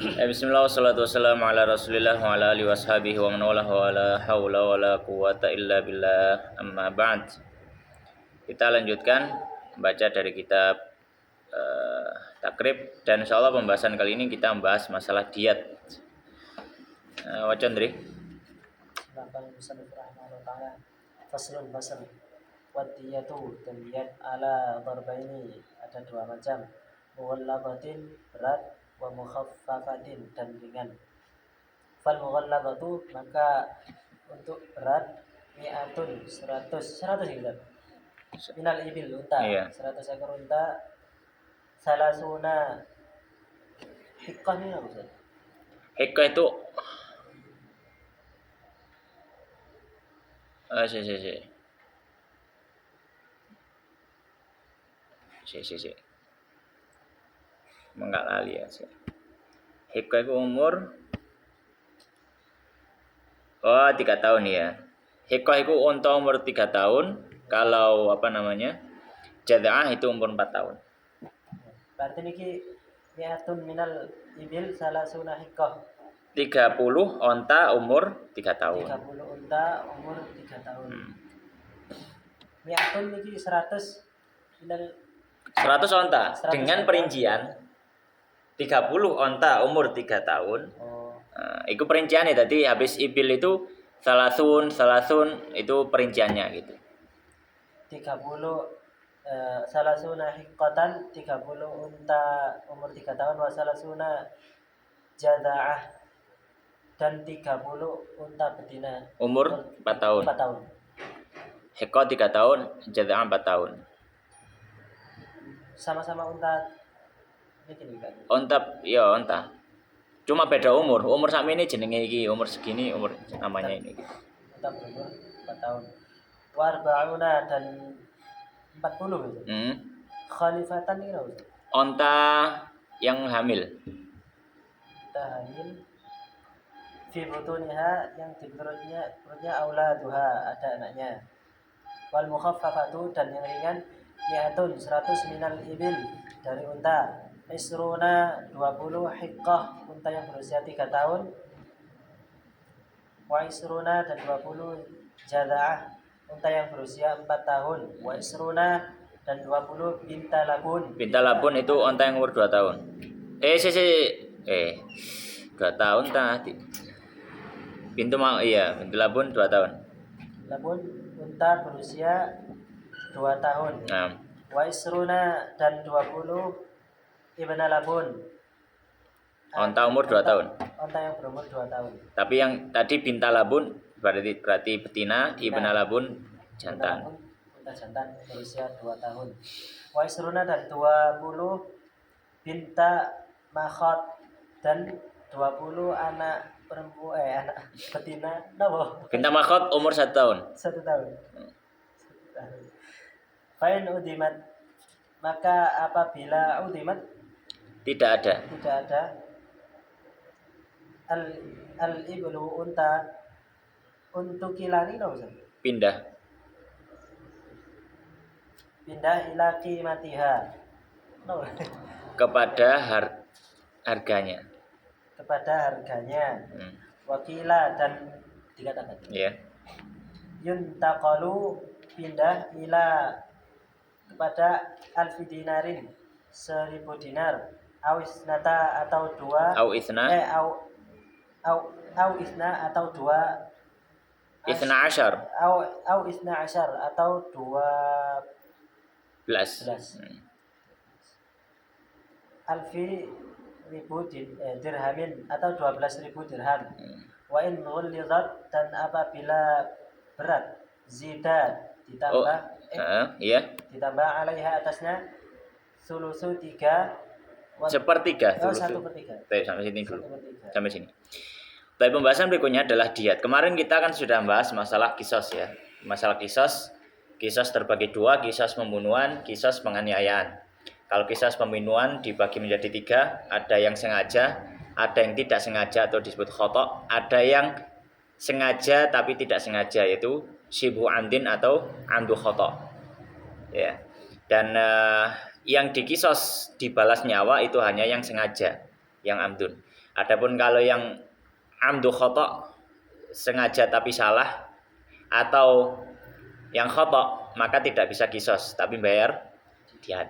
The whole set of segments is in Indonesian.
Bismillah wassalatu wassalamu ala rasulillah wa ala alihi washabihi wa man walah wa la hawla wa la quwata illa billah amma ba'd. Kita lanjutkan membaca dari kitab Takrib, dan insyaallah pembahasan kali ini kita membahas masalah diat. Wacan Dri. Faslun fasl. Wadiyatu dan diat ala darbaini ada dua macam. Mughalladatin berat wa mukhaffafatin dan ringan. Fal mughallabatu maka untuk berat mi'atun 100 gitu. Minal ibil unta, Iya. 100 ekor unta. Salasuna hiqqah ini apa Ustaz? Hiqqah itu Enggak lali ya. Hiqqah itu umur 3 tahun ya. Hiqqah itu unta umur 3 tahun. Kalau jada'ah itu umur 4 tahun. Berarti niki mi'atun minal ibil salasuna hiqqah. 30 onta umur 3 tahun. 30 unta umur 3 tahun. Mi'atun niki 100 minal 100 onta 100 dengan onta. perincian 30 onta umur 3 tahun. Oh, Itu perinciannya tadi habis ibil itu salasun itu perinciannya gitu. 30 salasuna hiqqatan 30 unta umur 3 tahun wa salasuna jada'ah dan 30 unta betina Umur 4 tahun. 4 tahun. Hiqqah 3 tahun, jada'ah 4 tahun. Sama-sama unta ini kan. Onta. Cuma beda umur. Umur sama ini jenenge iki, umur segini, umur namanya ini gitu. Unta berumur 4 tahun. Warba'una dan 40 gitu. Khalifatan ini apa? Onta yang hamil. Unta hamil fi butuniha yang di perutnya auladuha ada anaknya. Wal mukhaffafatu dan yang ringan mi'atun 100 minal ibil dari unta. Isruna 20 hiqqah unta yang berusia 3 tahun. Wa isruna dan 20 jada'ah unta yang berusia 4 tahun. Wa isruna dan 20 binta labun. Binta labun itu onta yang umur 2 tahun. 2 tahun tadi. Bintu labun 2 tahun. Labun unta berusia 2 tahun. Nah, Wa isruna dan 20 ibna labun. onta umur 2 tahun. Onta yang berumur 2 tahun. Tapi yang tadi binta labun berarti betina, ibna labun jantan. Unta jantan berusia 2 tahun. Wa isruna dan 20 binta makhot dan 20 anak perempuan anak betina nopo? Binta makhot umur 1 tahun. 1 tahun. Fa'in udimat maka apabila udimat Tidak ada. al iblu unta untuk kilani no Ustaz? Pindah. Ila qimatiha no. Kepada harganya. Wakila dan dikatakan Ya. yuntaqalu pindah ila kepada alfi dinarin 1000 dinar awisnata atau 2 Au isna. au isna atau 2 Isna asyar. au isna asyar atau 12 alfi ribu dirhamin atau 12.000 dirham. Wa in ghulizat dan apabila berat zida ditambah ditambah alaiha atasnya sulusu 3 sepertiga. 1/3. Sampai sini dulu. Sampai sini. Tapi pembahasan berikutnya adalah diat. Kemarin kita kan sudah membahas masalah kisos ya. Masalah kisos terbagi 2, kisos pembunuhan, kisos penganiayaan. Kalau kisos pembunuhan dibagi menjadi 3, ada yang sengaja, ada yang tidak sengaja atau disebut khata', ada yang sengaja tapi tidak sengaja yaitu syibhu andin atau amdu khata'. Ya. Dan yang dikisos dibalas nyawa itu hanya yang sengaja. yang amdun. Adapun kalau yang amdu khata, sengaja tapi salah, atau yang khata, maka tidak bisa kisos tapi bayar diyat.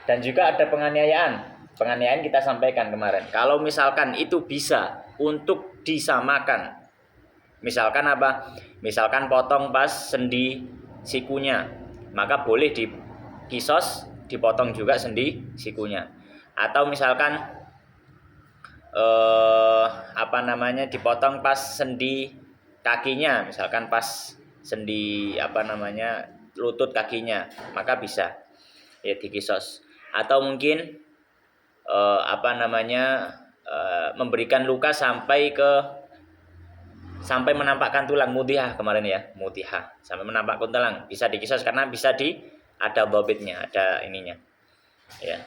Dan juga ada penganiayaan. Penganiayaan kita sampaikan kemarin. Kalau misalkan itu bisa untuk disamakan. Misalkan apa? Misalkan potong pas sendi sikunya, maka boleh dikisos, dipotong juga sendi sikunya. Atau misalkan dipotong pas sendi kakinya, misalkan pas sendi lutut kakinya, maka bisa ya dikisos. Atau mungkin memberikan luka sampai menampakkan tulang, mudihah kemarin ya, mudihah sampai menampakkan tulang, bisa dikisos karena bisa ada bobitnya, ada ininya ya,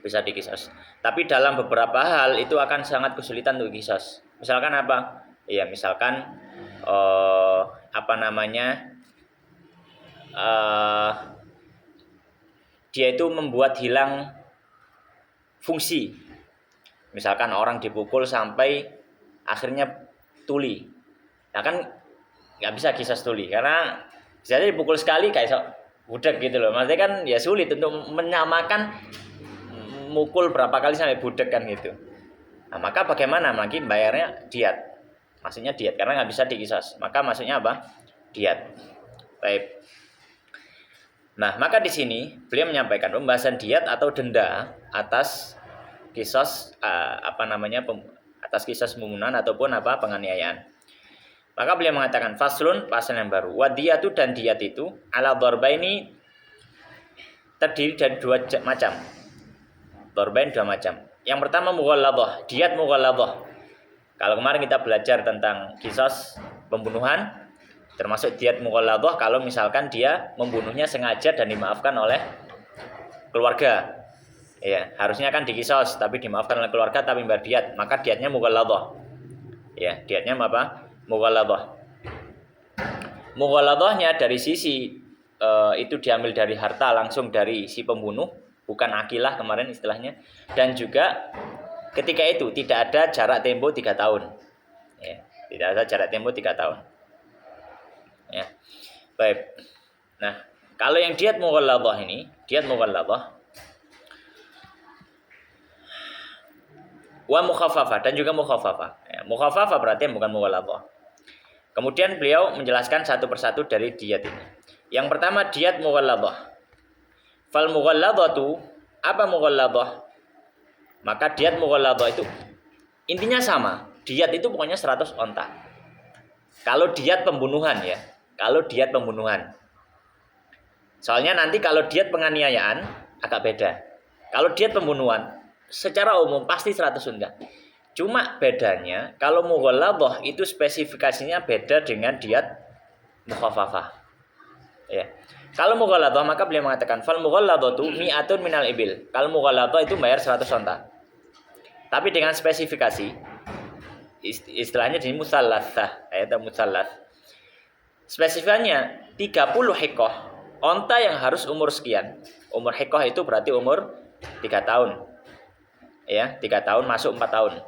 bisa dikisos. Tapi dalam beberapa hal itu akan sangat kesulitan untuk kisos. Misalkan apa? Ya misalkan dia itu membuat hilang fungsi. Misalkan orang dipukul sampai akhirnya tuli. Nah kan nggak bisa kisos tuli karena bisa dipukul sekali kayak budak gitu loh. Maksudnya kan ya sulit untuk menyamakan mukul berapa kali sampai budak kan gitu. Nah maka bagaimana lagi bayarnya diyat. Maksudnya diyat karena nggak bisa dikisos. Maka maksudnya apa? Diyat. Baik. Nah, maka di sini beliau menyampaikan pembahasan diyat atau denda atas kisos atas kisos pembunuhan ataupun penganiayaan. Maka beliau mengatakan faslun, pasal yang baru. Wadiyatu dan diyat itu ala darbaini terdiri dari dua macam. Darbain dua macam. Yang pertama mughalladhah, diyat mughalladhah. Kalau kemarin kita belajar tentang kisos pembunuhan, termasuk diyat mughalladhah kalau misalkan dia membunuhnya sengaja dan dimaafkan oleh keluarga. Ya, harusnya kan dikisos tapi dimaafkan oleh keluarga tapi bayar diyat, maka diyatnya mughalladhah. Ya, diyatnya apa? Mughalladhah. Mughalladhahnya dari sisi itu diambil dari harta langsung dari si pembunuh, bukan akilah kemarin istilahnya. Dan juga ketika itu tidak ada jarak tempo 3 tahun. Ya, tidak ada jarak tempo 3 tahun. Ya. Baik. Nah, kalau yang diyat mughalladhah ini, diyat mughalladhah wa mukhaffafah dan juga mukhaffafah. Ya, mukhaffafah berarti bukan mughalladhah. Kemudian beliau menjelaskan satu persatu dari diyat ini. Yang pertama diyat mughalladhah. Fal mughalladhatu, apa mughalladhah? Maka diyat mughalladhah itu intinya sama. Diyat itu pokoknya 100 onta. Kalau diyat pembunuhan ya. Kalau diyat pembunuhan. Soalnya nanti kalau diyat penganiayaan agak beda. Kalau diyat pembunuhan secara umum pasti 100 unta. Cuma bedanya kalau mughalladhah itu spesifikasinya beda dengan diyat mukhaffafah. Ya. Kalau mughalladhah maka beliau mengatakan fal mughalladhatu mi'atun minal ibil. Kalau mughalladhah itu bayar 100 onta. Tapi dengan spesifikasi istilahnya di musallatsah, ayat musallatsah. Spesifikasinya 30 hikoh, onta yang harus umur sekian. Umur hikoh itu berarti umur 3 tahun. Ya, 3 tahun masuk 4 tahun.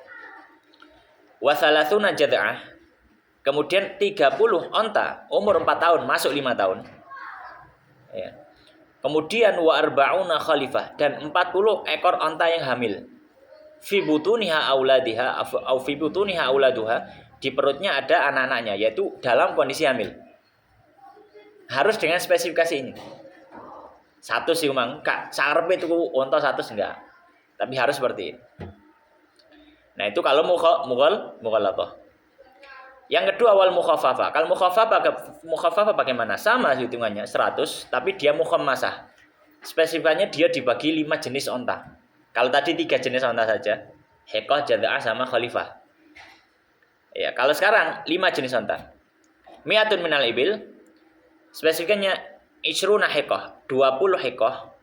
Wa thalathuna jad'ah. Kemudian 30 onta umur 4 tahun masuk 5 tahun. Ya. Kemudian wa arba'una khalifah dan 40 ekor onta yang hamil. Fi butuniha auladiha au fi butuniha auladuha, di perutnya ada anak-anaknya yaitu dalam kondisi hamil. Harus dengan spesifikasi ini. 100 sih memang, Kak, sarepe itu onta 100 enggak. Tapi harus seperti ini. Nah, itu kalau mughalladhah. Yang kedua wal mukhaffafah. Kalau mukhaffafah bagaimana? Sama hitungannya 100, tapi dia mukhammasah. Spesifikasinya dia dibagi 5 jenis onta. Kalau tadi 3 jenis onta saja, hikoh, jad'ah sama khalifah. Ya, kalau sekarang 5 jenis onta. Mi'atun minal ibil. Spesifikasinya isruna hikoh, 20 hikoh.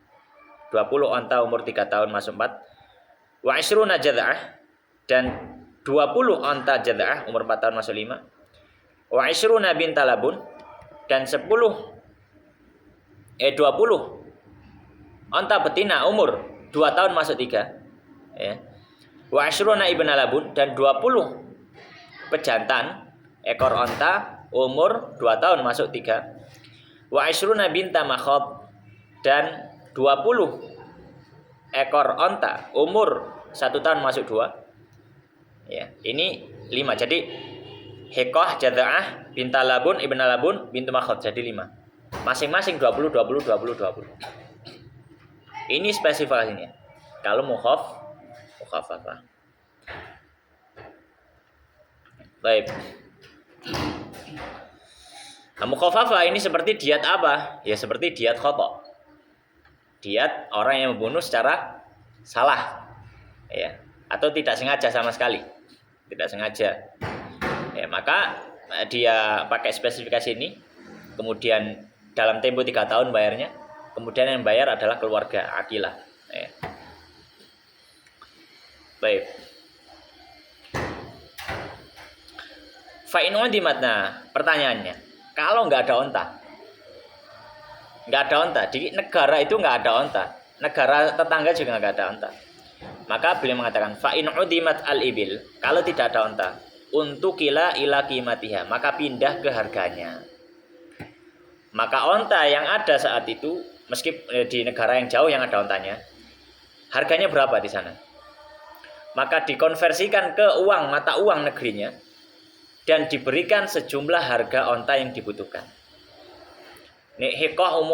20 onta umur 3 tahun masuk 4. Wa isruna jad'ah dan 20 onta jad'ah umur 4 tahun masuk 5. Wa isruna bintalabun dan 20 onta betina umur 2 tahun masuk 3. Ya. Wa asyruna ibna labun, dan 20 pejantan ekor onta umur 2 tahun masuk 3. Wa asyruna binta makhab, dan 20 ekor onta umur 1 tahun masuk 2. Ya, ini 5. Jadi Hikoh, Jadza'ah, Binta Labun, Ibna Labun, Bintu Makhod, jadi 5. Masing-masing 20, 20, 20, 20. Ini spesifikasinya. Kalau mukhafafah. Baik. Nah, mukhafafah ini seperti diat apa? Ya seperti diat khotok. Diat orang yang membunuh secara salah. Ya, atau tidak sengaja sama sekali. Tidak sengaja. Ya, maka dia pakai spesifikasi ini, kemudian dalam tempo 3 tahun bayarnya, kemudian yang bayar adalah keluarga akilah. Ya. Baik. Fa'in dimatna, pertanyaannya, kalau nggak ada onta, di negara itu nggak ada onta, negara tetangga juga nggak ada onta, maka beliau mengatakan fa'in udimat al-ibil, kalau tidak ada onta, untuk ila qimatiha, maka pindah ke harganya. Maka onta yang ada saat itu, meski di negara yang jauh yang ada ontanya, harganya berapa di sana? Maka dikonversikan ke uang, mata uang negerinya, dan diberikan sejumlah harga onta yang dibutuhkan. Nek hikoh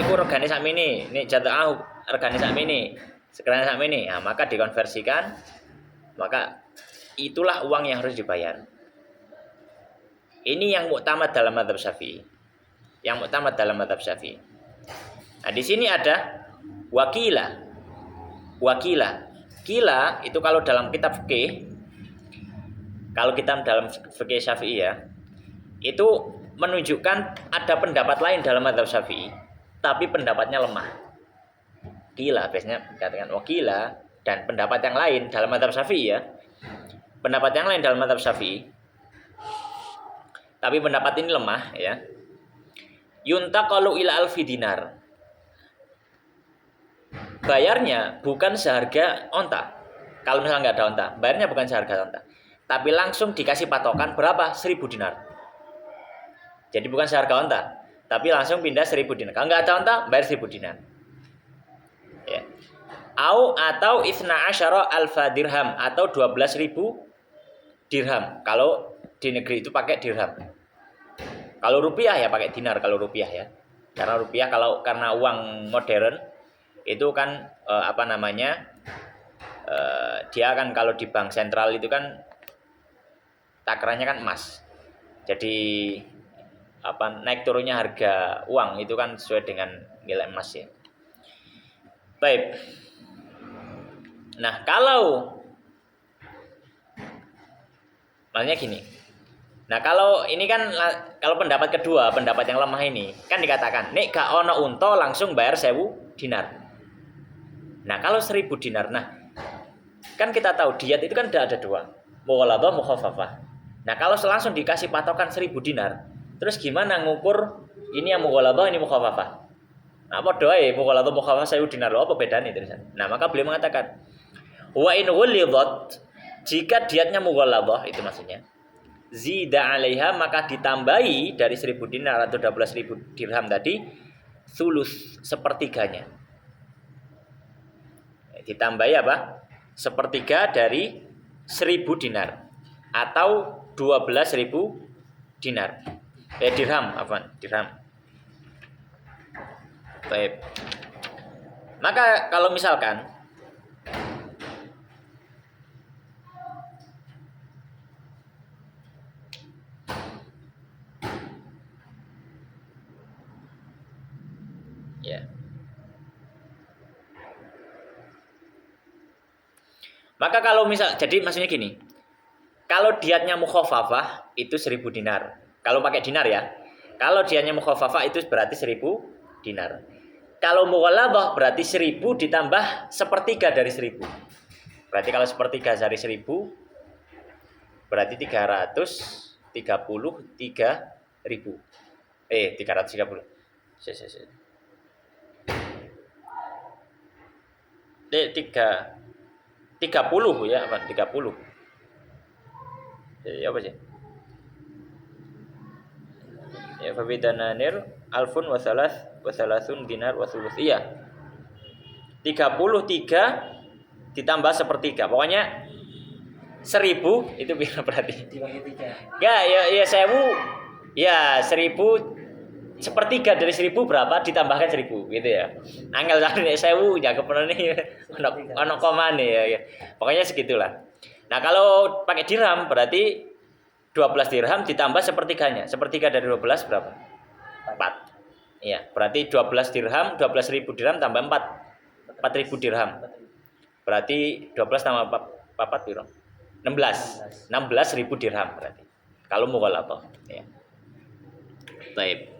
iku regane sakmene, nek jatah regane sakmene, sekiranya sakmene, nah, maka dikonversikan, maka itulah uang yang harus dibayar. Ini yang muktamad dalam mazhab Syafi'i. Nah, di sini ada wakila. Kila itu kalau dalam kitab fikih, kalau kita dalam fikih Syafi'i ya, itu menunjukkan ada pendapat lain dalam mazhab Syafi'i, tapi pendapatnya lemah. Kila biasanya dikatakan wakila, dan pendapat yang lain dalam mazhab Syafi'i ya. Pendapat yang lain dalam mazhab Syafi'i, tapi pendapat ini lemah ya. Yuntaqalu ila alfi dinar. Bayarnya bukan seharga onta. Kalau misalnya nggak ada onta, bayarnya bukan seharga onta, tapi langsung dikasih patokan berapa? 1.000 dinar. Jadi bukan seharga onta, tapi langsung pindah 1.000 dinar. Kalau nggak ada onta, bayar 1.000 dinar. Ya. Atau isna asyara alfa dirham, atau 12.000 dirham. Kalau di negeri itu pakai dirham. Kalau rupiah ya pakai dinar kalau rupiah ya. Karena rupiah karena uang modern itu kan dia kan kalau di bank sentral itu kan takarannya kan emas. Jadi naik turunnya harga uang itu kan sesuai dengan nilai emas ya. Baik. Nah, maksudnya gini. Nah, kalau ini kan kalau pendapat kedua, pendapat yang lemah ini kan dikatakan, nek gak ono unta langsung bayar 1.000 dinar. Nah, kalau 1.000 dinar, nah kan kita tahu diat itu kan ada dua, mughaladah, mukhafafah. Nah, kalau langsung dikasih patokan 1.000 dinar, terus gimana ngukur ini yang mughaladah, ini mukhafafah? Nah, padha ae mughaladah mukhafafah 1.000 dinar, apa bedanya terusan? Nah, maka beliau mengatakan wa in ghulidat, jika diatnya mughaladah itu maksudnya zida 'alaiha, maka ditambahi dari 1.000 dinar atau 12.000 dirham tadi sulus, sepertiganya. Ditambahi apa? Sepertiga dari 1.000 dinar atau 12.000 dinar. Dirham. Baik. Maka kalau misalkan ya. Maka kalau jadi maksudnya gini. Kalau diatnya mukhafafah itu 1.000 dinar. Kalau pakai dinar ya. Kalau diatnya mukhafafah itu berarti 1.000 dinar. Kalau mughaladah berarti 1.000 ditambah sepertiga dari 1.000. Berarti kalau sepertiga dari 1.000 berarti 333.000. 330. 30 ya, apa 30. Jadi apa sih? Ya fabidananir alfun wasalasun dinar wasulus. Iya. 33 ditambah sepertiga. Pokoknya 1000 itu berarti. Dibagi 3. Ya, ya 1000. Ya, 1000 sepertiga dari 1000 berapa ditambahkan 1000 gitu ya. Angel kan nek 1000 ya kepenuh nih ono komane ya. Pokoknya segitulah. Nah, kalau pakai dirham berarti 12 dirham ditambah sepertiganya. Sepertiga dari 12 berapa? 4. Iya, berarti 12 dirham, 12.000 dirham tambah 4. 4.000 dirham. Berarti 12 tambah 4 dirham. 16.000 dirham berarti. Kalau mughalladhah ya. Baik.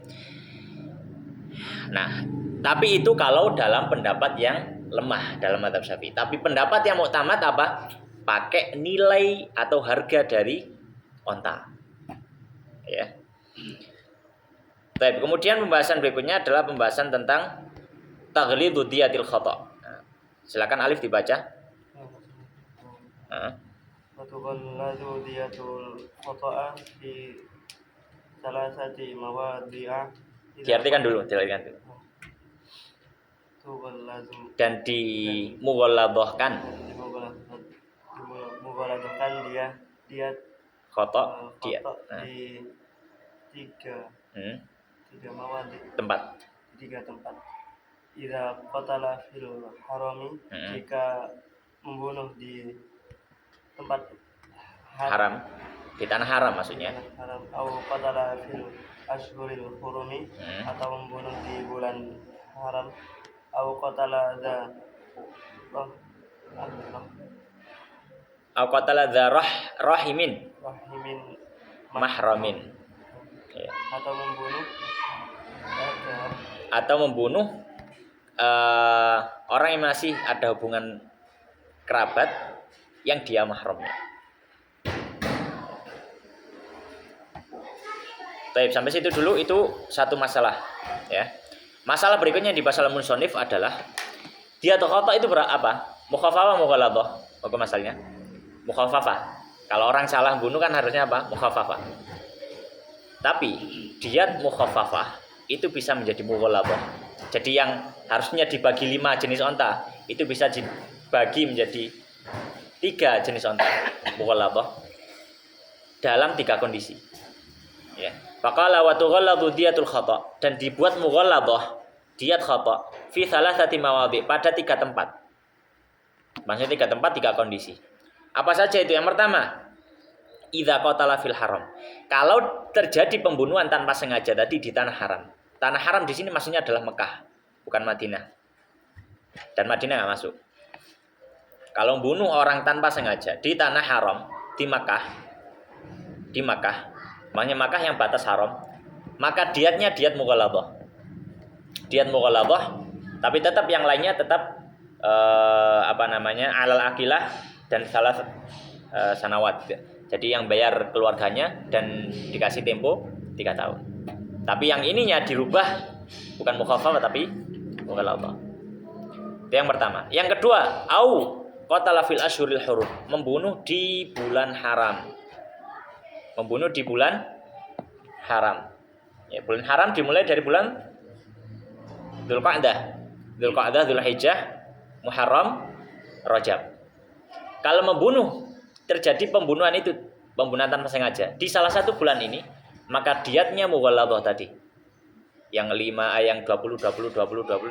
Nah, tapi itu kalau dalam pendapat yang lemah dalam mazhab Syafi'i. Tapi pendapat yang muktamad apa? Pakai nilai atau harga dari onta. Ya. Baik, kemudian pembahasan berikutnya adalah pembahasan tentang taghlidud diyatil khata'. Nah, silakan Alif dibaca. Watughalladhu diyatul khata'a fi salasati mawadhi'a. Diartikan dulu. Tughalladhu Dan di mughalladhahkan mughalladhahkan dia khata' dia. khata' di tiga mawadhi, Tempat. 3 tempat. Idza qatala fil harami, jika membunuh di tempat Haram. Di tanah haram maksudnya. haram, atau qatala fil ashhuril hurumi, atau membunuh di bulan haram, atau qatala dza Au qatala dza rahimin rahimin mahramin. Ya. Atau membunuh Orang yang masih ada hubungan kerabat yang dia mahramnya. Baik, sampai situ dulu, itu satu masalah ya. Masalah berikutnya di pasal musonif adalah dia khata' itu apa? Mukhafafah mughalladhah. Apa masalahnya? Mukhafafah. Kalau orang salah bunuh kan harusnya apa? Mukhafafah. Tapi diyat mukhafafah itu bisa menjadi mughalladhah. Jadi yang harusnya dibagi 5 jenis onta itu bisa dibagi menjadi 3 jenis onta mughalladhah dalam 3 kondisi. Ya. Faqala wa tughalladhu diyatul khata', dan dibuat mughalladhah diyat khata' fi thalathati mawadhi', pada 3 tempat. Maksudnya 3 tempat 3 kondisi. Apa saja itu? Yang pertama, idza qatala fil haram. Kalau terjadi pembunuhan tanpa sengaja tadi di tanah haram. Tanah haram di sini maksudnya adalah Mekah, bukan Madinah. Dan Madinah nggak masuk. Kalau bunuh orang tanpa sengaja di tanah haram, di Makkah, makanya Makkah yang batas haram, maka diatnya diat mughalladhah. Diat mughalladhah, tapi tetap yang lainnya tetap alal akilah dan salah sanawat. Jadi yang bayar keluarganya dan dikasih tempo 3 tahun. Tapi yang ininya dirubah, bukan mukhafafah tapi mughalladhah. Itu yang pertama. Yang kedua, au qatala fil ashhuril hurum, membunuh di bulan haram. Membunuh di bulan haram. Ya, bulan haram dimulai dari bulan Dzulqa'dah, Dzulhijjah, Muharram, Rajab. Kalau membunuh, terjadi pembunuhan itu, pembunuhan tanpa sengaja di salah satu bulan ini, maka diatnya mughalladhah tadi. Yang 5, yang 20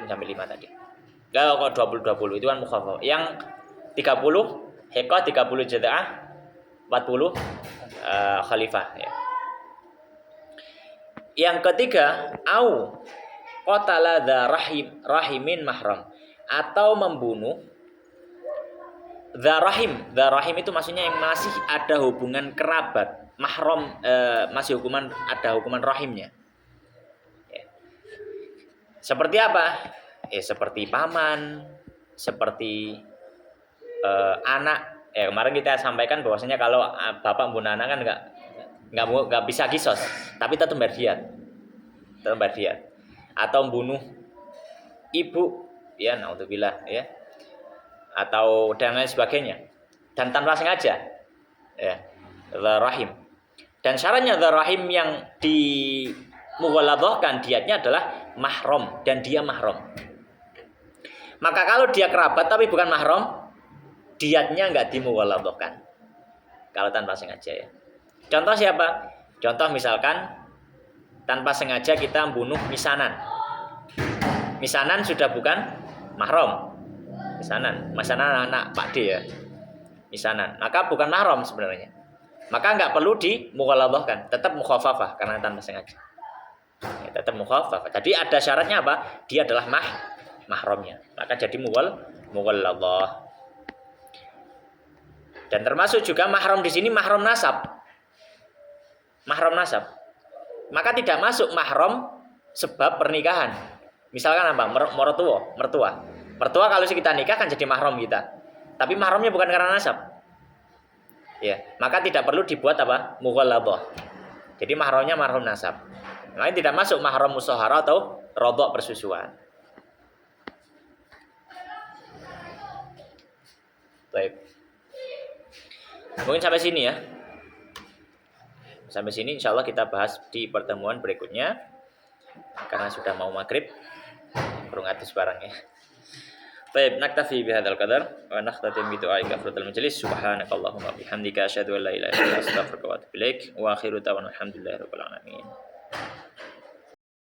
sampai 5 tadi. Enggak kok 20 itu kan mukhafafah. Yang 30 hiqah, 30 jada'ah, 40 khalifah ya. Yang ketiga, au qatala dza rahimin mahram, atau membunuh dza rahim itu maksudnya yang masih ada hubungan kerabat, mahram, masih ada hukuman rahimnya. Ya. Seperti apa? Seperti paman, seperti anak. Kemarin kita sampaikan bahwasanya kalau bapak membunuh anak kan nggak bisa kisos, tapi tetap bayar diat. Atau membunuh ibu, ya naudzubillah ya. atau dan lain sebagainya, dan tanpa sengaja, ya, dzar rahim. Dan syaratnya dzar rahim yang dimughaladzahkan diatnya adalah mahram, dan dia mahram. Maka kalau dia kerabat tapi bukan mahram, diatnya nggak dimughaladzahkan. Kalau tanpa sengaja, ya. Contoh siapa? Contoh misalkan tanpa sengaja kita membunuh misanan. Misanan sudah bukan mahram. Misanan anak Pak D, ya. Misanan. Maka bukan mahram sebenarnya. Maka nggak perlu dimughaladzahkan, tetap mukhafafah karena tanpa sengaja. Ya, tetap mukhafafah. Jadi ada syaratnya apa? Dia adalah mahramnya. Maka jadi mughalladzah. Dan termasuk juga mahram di sini mahram nasab. Mahram nasab. Maka tidak masuk mahram sebab pernikahan. Misalkan apa? Mertua. Mertua kalau kita nikah kan jadi mahram kita. Tapi mahramnya bukan karena nasab. Ya, maka tidak perlu dibuat apa? Mughalladzah. Jadi mahramnya mahram nasab. Lain tidak masuk mahram musahara atau rodok persusuan. Baik. Mungkin sampai sini ya. Sampai sini insya Allah kita bahas di pertemuan berikutnya. Karena sudah mau maghrib. Kurang atas barangnya. Baik, naktafi bihadzal qadar wa nakhtatim bi du'ai kafaratul majlis. Subhanakallahumma bihamdika asyhadu an la ilaha illa anta astaghfiruka wa atubu ilaik. Wa akhiru da'wana alhamdulillahi rabbil alamin.